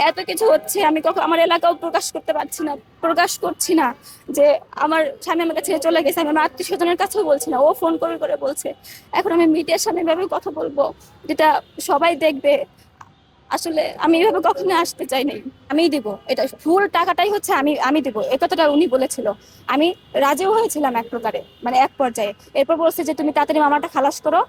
এত কিছু হচ্ছে, আমি কখন আমার এলাকাও প্রকাশ করছি না যে আমার স্বামী আমার কাছে চলে গেছে। আমি আমার আত্মীয় স্বজনের কাছেও বলছি না, ও ফোন করে করে বলছে। এখন আমি মিডিয়ার সামনে এভাবে কথা বলবো যেটা সবাই দেখবে, আসলে আমি এভাবে কখনো আসতে চাই নাই। আমিই দিব, এটা ফুল টাকাটাই হচ্ছে আমি আমি দিব, এ কথাটা উনি বলেছিল। আমি রাজিও হয়েছিলাম এক প্রকারে, মানে এক পর্যায়ে। এরপর বলছে যে তুমি তাড়াতাড়ি মামলাটা খালাস করো,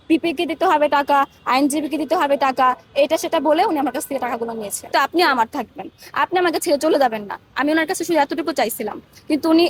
পিপি কে দিতে হবে টাকা, আইনজীবী কে দিতে হবে টাকা, এটা সেটা বলে উনি আমার কাছ থেকে টাকাগুলো নিয়েছে। তো আপনি আমার থাকবেন, আপনি আমাকে ছেড়ে চলে যাবেন না, আমি ওনার কাছে শুধু এতটুকু চাইছিলাম। কিন্তু উনি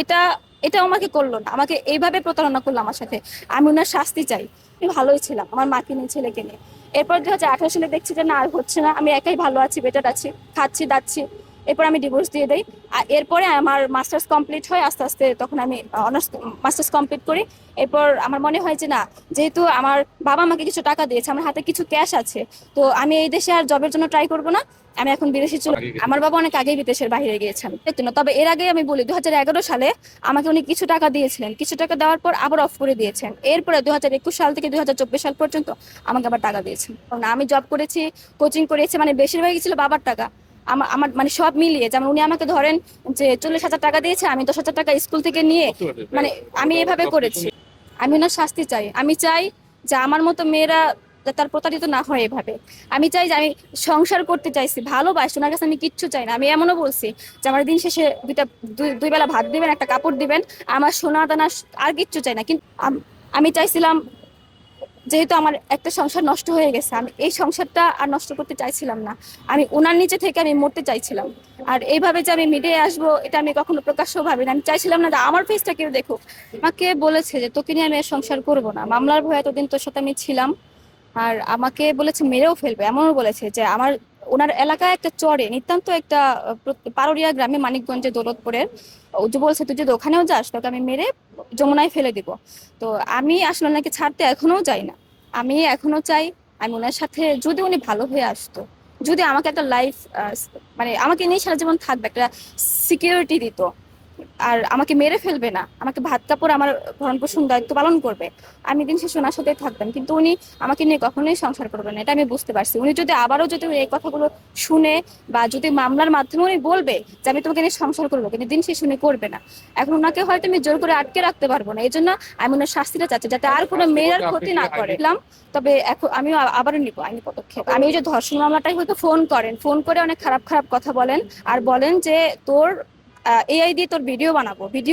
এটা এটা আমাকে করলো না, আমাকে এইভাবে প্রতারণা করলো আমার সাথে। আমি ওনার শাস্তি চাই। আমি ভালোই ছিলাম আমার মাকে নিয়ে, ছেলেকে নিয়ে। এরপর 2018 সালে দেখছি যে না, আর হচ্ছে না, আমি একাই ভালো আছি, বেটার আছি, খাচ্ছি দাচ্ছি। এরপর আমি ডিভোর্স দিয়ে দেই। আর এরপরে আমার মাস্টার্স কমপ্লিট হয় আস্তে আস্তে, তখন আমি অনার্স মাস্টার্স কমপ্লিট করি। এরপর আমার মনে হয় যে না, যেহেতু আমার বাবা আমাকে কিছু টাকা দিয়েছে, আমার হাতে কিছু ক্যাশ আছে, তো আমি এই দেশে আর জবের জন্য ট্রাই করবো না, আমি এখন বিদেশে চলে। আমার বাবা অনেক আগেই বিদেশের বাইরে গিয়েছেন, দেখতো না। তবে এর আগে আমি বলি 2011 সালে আমাকে উনি কিছু টাকা দিয়েছিলেন, কিছু টাকা দেওয়ার পর আবার অফ করে দিয়েছেন। এরপরে 2021 সাল থেকে 2024 সাল পর্যন্ত আমাকে আবার টাকা দিয়েছেন। কারণ আমি জব করেছি, কোচিং করেছি, মানে বেশিরভাগই ছিল বাবার টাকা। আমার আমার মানে সব মিলিয়ে, যেমন উনি আমাকে ধরেন যে 40,000 টাকা দিয়েছে, আমি 10,000 টাকা স্কুল থেকে নিয়ে, মানে আমি এভাবে করেছি। আমি ওনার শাস্তি চাই। আমি চাই যে আমার মতো মেয়েরা যাতে তার প্রতারিত না হয় এভাবে। আমি চাই যে, আমি সংসার করতে চাইছি, ভালোবাসি, ওনার কাছে আমি কিচ্ছু চাই না। আমি এমনও বলছি যে আমার দিন শেষে দুই বেলা ভাত দিবেন, একটা কাপড় দিবেন, আমার সোনা দানা আর কিচ্ছু চাই না। কিন্তু আমি চাইছিলাম, যেহেতু আমার একটা সংসার নষ্ট হয়ে গেছে, আমি এই সংসারটা আর নষ্ট করতে চাইছিলাম না। আমি ওনার নিচে থেকে আমি মরতে চাইছিলাম। আর এইভাবে যে আমি মিডিয়ায় আসবো, এটা আমি কখনো প্রকাশ্য ভাবি না। আমি চাইছিলাম না যে আমার ফেসটা কেউ দেখুক। আমাকে বলেছে যে তোকে নিয়ে আমি আর সংসার করব না, মামলার ভয়ে এতদিন তোর সাথে আমি ছিলাম। আর আমাকে বলেছে মেরেও ফেলবে, এমনও বলেছে যে আমার ওনার এলাকায় একটা চরে, নিতান্ত একটা পারুরিয়া গ্রামে, মানিকগঞ্জে, দৌলতপুরের। ও যে বলছে তুই যদি ওখানেও যাস, তোকে আমি মেরে যমুনায় ফেলে দিব। তো আমি আসলে ওনাকে ছাড়তে এখনো চাই না। আমি এখনো চাই আমি ওনার সাথে, যদি উনি ভালো হয়ে আসতো, যদি আমাকে একটা লাইফ, মানে আমাকে নিয়ে সারা জীবন থাকবে, একটা সিকিউরিটি দিত, আর আমাকে মেরে ফেলবে না, আমাকে ভাত কাপড়, আমার ভরণ পোষণ দায়িত্ব পালন করবে, আমি দিন শেষে ওনার সাথেই থাকবেন। কিন্তু উনি আমাকে নিয়ে কখনোই সংসার করবেন না, এটা আমি বুঝতে পারছি। উনি যদি আবারও যদি এই কথাগুলো শুনে, বা যদি মামলার মাধ্যমে উনি বলবে যে আমি তোমাকে নিয়ে সংসার করবো, কিন্তু দিন শেষে উনি করবে না। এখন ওনাকে হয়তো আমি জোর করে আটকে রাখতে পারবো না, এই জন্য আমি ওনার শাস্তিটা চাচ্ছি, যাতে আর কোনো মেয়ের ক্ষতি না করে। তবে এখন আমিও আবারও নিব আইনি পদক্ষেপ। আমি ওই যে ধর্ষণ মামলাটাই হয়তো ফোন করে অনেক খারাপ খারাপ কথা বলেন, আর বলেন যে তোর এআই দিয়ে তোর ভিডিও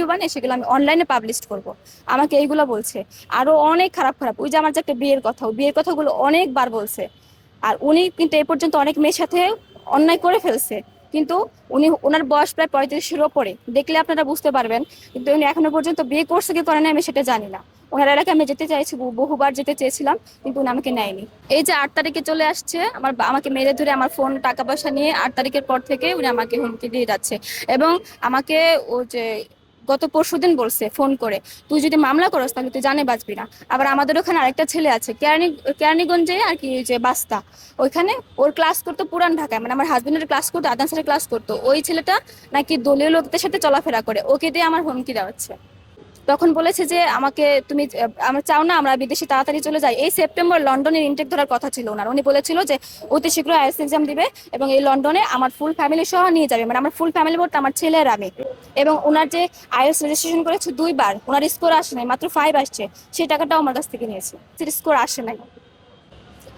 বানিয়ে সেগুলো আমি অনলাইনে পাবলিশ করব, আমাকে এইগুলো বলছে। আরো অনেক খারাপ খারাপ, ওই যে আমার যে একটা বিয়ের কথাগুলো অনেকবার বলছে। আর উনি কিন্তু এ পর্যন্ত অনেক মেয়ের সাথে অন্যায় করে ফেলছে, কিন্তু ওনার বয়স প্রায় 35-এর ওপরে, দেখলে আপনারা বুঝতে পারবেন। কিন্তু উনি এখনো পর্যন্ত বিয়ে করছে কি করে না আমি সেটা জানি না। ওনার এলাকায় আমি যেতে চাইছি, বহুবার যেতে চেয়েছিলাম, কিন্তু উনি আমাকে নেয়নি। এই যে 8 তারিখে চলে আসছে, আমাকে মেরে ধরে আমার ফোন, টাকা পয়সা নিয়ে 8 তারিখের পর থেকে উনি আমাকে হুমকি দিয়ে যাচ্ছে। এবং আমাকে ও যে গত পরশুদিন বলছে ফোন করে, তুই যদি মামলা করস তাহলে তুই জানে বাঁচবি না। আবার আমাদের ওখানে আরেকটা ছেলে আছে, কেরানীগঞ্জে আর কি, যে বাস্তা, ওইখানে ওর ক্লাস করতো পুরান ঢাকায়, মানে আমার হাজবেন্ডের ক্লাস করতো, আদান স্যারের ক্লাস করতো। ওই ছেলেটা নাকি দলীয় লোকদের সাথে চলাফেরা করে, ওকে দিয়ে আমার হুমকি দেওয়া হচ্ছে। তখন বলেছে যে আমাকে তুমি আমরা চাও না আমরা বিদেশে তাড়াতাড়ি চলে যাই। এই সেপ্টেম্বর লন্ডনের ইনটেক ধরার কথা ছিল ওনার। উনি বলেছিল যে অতি শীঘ্র আইএলটিএস এক্সাম দিবে এবং এই লন্ডনে আমার ফুল ফ্যামিলি সহ নিয়ে যাবে, মানে আমার ফুল ফ্যামিলি বলতে আমার ছেলে আর আমি। এবং ওনার যে আইএলটিএস রেজিস্ট্রেশন করেছে 2বার, ওনার স্কোর আসে নাই, মাত্র 5 আসছে, সেই টাকাটাও আমার কাছ থেকে নিয়েছে, স্কোর আসে নাই।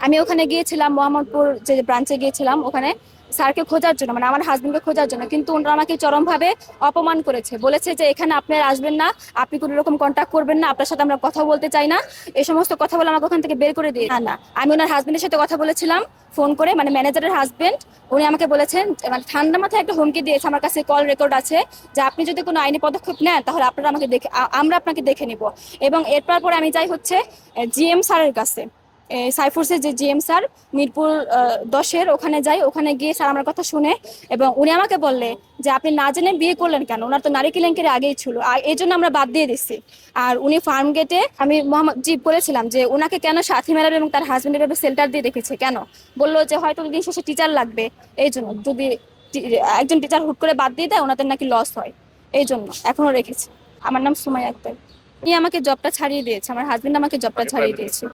আমি ওখানে গিয়েছিলাম, মোহাম্মদপুর যে ব্রাঞ্চে গিয়েছিলাম, ওখানে স্যারকে খোঁজার জন্য, মানে আমার হাজবেন্ডকে খোঁজার জন্য, কিন্তু ওনারা আমাকে চরমভাবে অপমান করেছে। বলেছে যে এখানে আপনারা আসবেন না, আপনি কোনো রকম কন্ট্যাক্ট করবেন না, আপনার সাথে আমরা কথা বলতে চাই না, এই সমস্ত কথা বলে আমাকে ওখান থেকে বের করে দিয়ে। না না, আমি ওনার হাজবেন্ডের সাথে কথা বলেছিলাম ফোন করে, মানে ম্যানেজারের হাজবেন্ড। উনি আমাকে বলেছেন, মানে ঠান্ডা মাথায় একটা হুমকি দিয়েছে, আমার কাছে কল রেকর্ড আছে, যে আপনি যদি কোনো আইনি পদক্ষেপ নেন তাহলে আপনারা আমাকে আমরা আপনাকে দেখে নিব। এবং এরপর পরে আমি যাই হচ্ছে জিএম স্যারের কাছে, সাইফোর্সের যে জিএম স্যার, মিরপুর 10-এর, ওখানে যাই। ওখানে গিয়ে স্যার আমার কথা শুনে, এবং উনি আমাকে বললে যে আপনি না জেনে বিয়ে করলেন কেন, ওনার তো নারী কেলেঙ্কারি আগেই ছিল, আর এই জন্য আমরা বাদ দিয়ে দিচ্ছি। আর উনি ফার্ম গেটে, আমি মোহাম্মদ জি বলেছিলাম যে ওনাকে কেন সাথী মেলাবে এবং তার হাজবেন্ডের ভাবে সেল্টার দিয়ে রেখেছে কেন, বললো যে হয়তো দিন শেষে টিচার লাগবে, এই জন্য যদি একজন টিচার হুট করে বাদ দিয়ে দেয় ওনাদের নাকি লস হয়, এই জন্য এখনো রেখেছে। আমার নাম সুমাইয়া আক্তার। উনি আমাকে জবটা ছাড়িয়ে দিয়েছে, আমার হাজবেন্ড আমাকে জবটা ছাড়িয়ে দিয়েছে।